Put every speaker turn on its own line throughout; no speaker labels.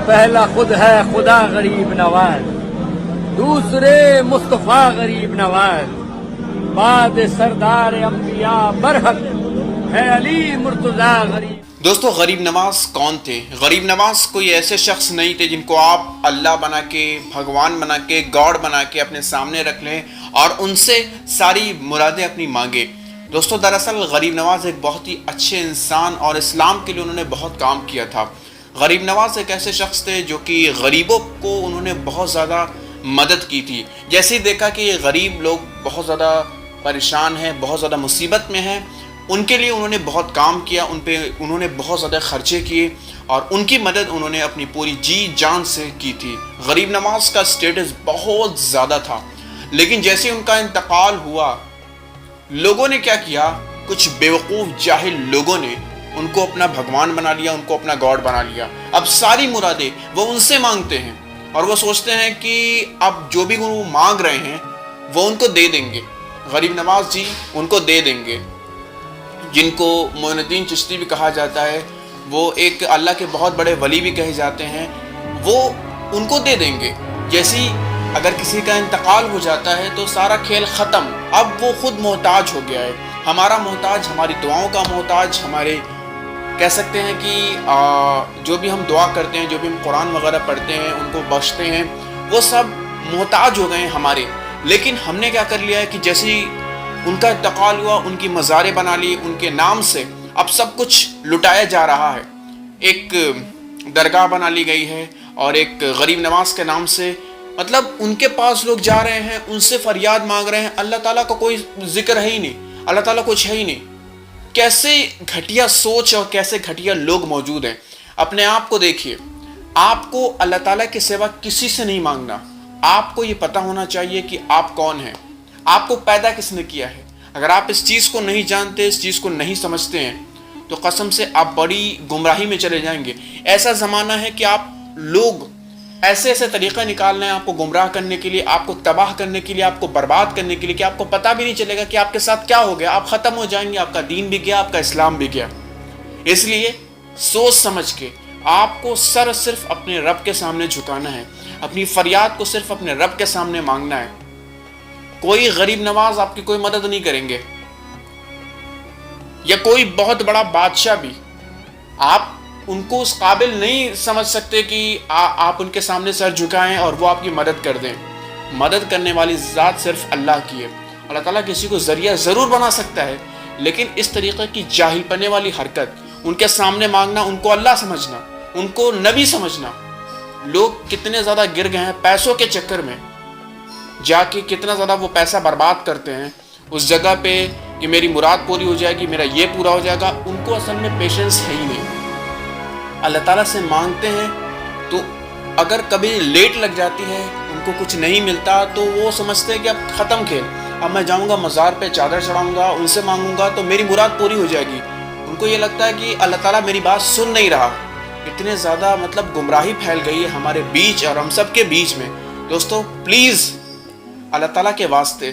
پہلا خود ہے خدا غریب نواز، دوسرے مصطفیٰ غریب نواز، بعد سردار انبیاء برحق ہے علی مرتضیٰ غریب۔
دوستو، غریب نواز کون تھے؟ غریب نواز کوئی ایسے شخص نہیں تھے جن کو آپ اللہ بنا کے، بھگوان بنا کے، گاڈ بنا کے اپنے سامنے رکھ لیں اور ان سے ساری مرادیں اپنی مانگے۔ دوستو، دراصل غریب نواز ایک بہت ہی اچھے انسان اور اسلام کے لیے انہوں نے بہت کام کیا تھا۔ غریب نواز ایک ایسے شخص تھے جو کہ غریبوں کو انہوں نے بہت زیادہ مدد کی تھی۔ جیسے ہی دیکھا کہ یہ غریب لوگ بہت زیادہ پریشان ہیں، بہت زیادہ مصیبت میں ہیں، ان کے لیے انہوں نے بہت کام کیا، ان پہ انہوں نے بہت زیادہ خرچے کیے اور ان کی مدد انہوں نے اپنی پوری جی جان سے کی تھی۔ غریب نواز کا سٹیٹس بہت زیادہ تھا، لیکن جیسے ان کا انتقال ہوا، لوگوں نے کیا کیا؟ کچھ بیوقوف جاہل لوگوں نے ان کو اپنا بھگوان بنا لیا، ان کو اپنا گاڈ بنا لیا۔ اب ساری مرادیں وہ ان سے مانگتے ہیں اور وہ سوچتے ہیں کہ اب جو بھی وہ مانگ رہے ہیں وہ ان کو دے دیں گے، غریب نواز جی ان کو دے دیں گے، جن کو معین الدین چشتی بھی کہا جاتا ہے، وہ ایک اللہ کے بہت بڑے ولی بھی کہے جاتے ہیں، وہ ان کو دے دیں گے۔ جیسی اگر کسی کا انتقال ہو جاتا ہے تو سارا کھیل ختم، اب وہ خود محتاج ہو گیا ہے، ہمارا محتاج، ہماری دعاؤں کا محتاج، ہمارے کہہ سکتے ہیں کہ جو بھی ہم دعا کرتے ہیں، جو بھی ہم قرآن وغیرہ پڑھتے ہیں، ان کو بخشتے ہیں، وہ سب محتاج ہو گئے ہیں ہمارے۔ لیکن ہم نے کیا کر لیا ہے کہ جیسی ان کا انتقال ہوا، ان کی مزاریں بنا لی، ان کے نام سے اب سب کچھ لٹایا جا رہا ہے۔ ایک درگاہ بنا لی گئی ہے اور ایک غریب نواز کے نام سے، مطلب ان کے پاس لوگ جا رہے ہیں، ان سے فریاد مانگ رہے ہیں، اللہ تعالیٰ کا کوئی ذکر ہے ہی نہیں، اللہ تعالیٰ کچھ ہے ہی نہیں۔ کیسے گھٹیا سوچ اور کیسے گھٹیا لوگ موجود ہیں۔ اپنے آپ کو دیکھیے، آپ کو اللہ تعالیٰ کے سوا کسی سے نہیں مانگنا، آپ کو یہ پتہ ہونا چاہیے کہ آپ کون ہیں، آپ کو پیدا کس نے کیا ہے۔ اگر آپ اس چیز کو نہیں جانتے، اس چیز کو نہیں سمجھتے ہیں، تو قسم سے آپ بڑی گمراہی میں چلے جائیں گے۔ ایسا زمانہ ہے کہ آپ لوگ ایسے ایسے طریقے نکال رہے ہیں آپ کو گمراہ کرنے کے لیے، آپ کو تباہ کرنے کے لیے، آپ کو برباد کرنے کے لیے، کہ آپ کو پتہ بھی نہیں چلے گا کہ آپ کے ساتھ کیا ہو گیا، آپ ختم ہو جائیں گے، آپ کا دین بھی گیا، آپ کا اسلام بھی گیا۔ اس لیے سوچ سمجھ کے آپ کو سر صرف اپنے رب کے سامنے جھکانا ہے، اپنی فریاد کو صرف اپنے رب کے سامنے مانگنا ہے۔ کوئی غریب نواز آپ کی کوئی مدد نہیں کریں گے، یا کوئی بہت بڑا بادشاہ بھی، آپ ان کو اس قابل نہیں سمجھ سکتے کہ آپ ان کے سامنے سر جھکائیں اور وہ آپ کی مدد کر دیں۔ مدد کرنے والی ذات صرف اللہ کی ہے۔ اللہ تعالیٰ کسی کو ذریعہ ضرور بنا سکتا ہے، لیکن اس طریقے کی جاہل پنے والی حرکت، ان کے سامنے مانگنا، ان کو اللہ سمجھنا، ان کو نبی سمجھنا، لوگ کتنے زیادہ گر گئے ہیں پیسوں کے چکر میں، جا کے کتنا زیادہ وہ پیسہ برباد کرتے ہیں اس جگہ پہ کہ میری مراد پوری ہو جائے گی، میرا یہ پورا ہو جائے گا۔ ان کو اصل میں پیشنس ہے ہی نہیں۔ اللہ تعالیٰ سے مانگتے ہیں تو اگر کبھی لیٹ لگ جاتی ہے، ان کو کچھ نہیں ملتا، تو وہ سمجھتے ہیں کہ اب ختم کھیل، اب میں جاؤں گا مزار پہ چادر چڑھاؤں گا، ان سے مانگوں گا تو میری مراد پوری ہو جائے گی۔ ان کو یہ لگتا ہے کہ اللہ تعالیٰ میری بات سن نہیں رہا۔ اتنے زیادہ مطلب گمراہی پھیل گئی ہے ہمارے بیچ اور ہم سب کے بیچ میں۔ دوستو پلیز اللہ تعالیٰ کے واسطے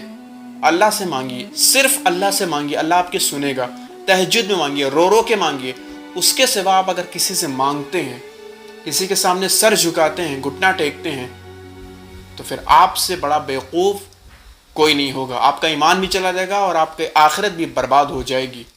اللہ سے مانگیے، صرف اللہ سے مانگیے، اللہ آپ کے سنے گا۔ تہجد میں مانگیے، رو رو کے مانگیے۔ اس کے سوا آپ اگر کسی سے مانگتے ہیں، کسی کے سامنے سر جھکاتے ہیں، گھٹنا ٹیکتے ہیں، تو پھر آپ سے بڑا بیوقوف کوئی نہیں ہوگا۔ آپ کا ایمان بھی چلا جائے گا اور آپ کی آخرت بھی برباد ہو جائے گی۔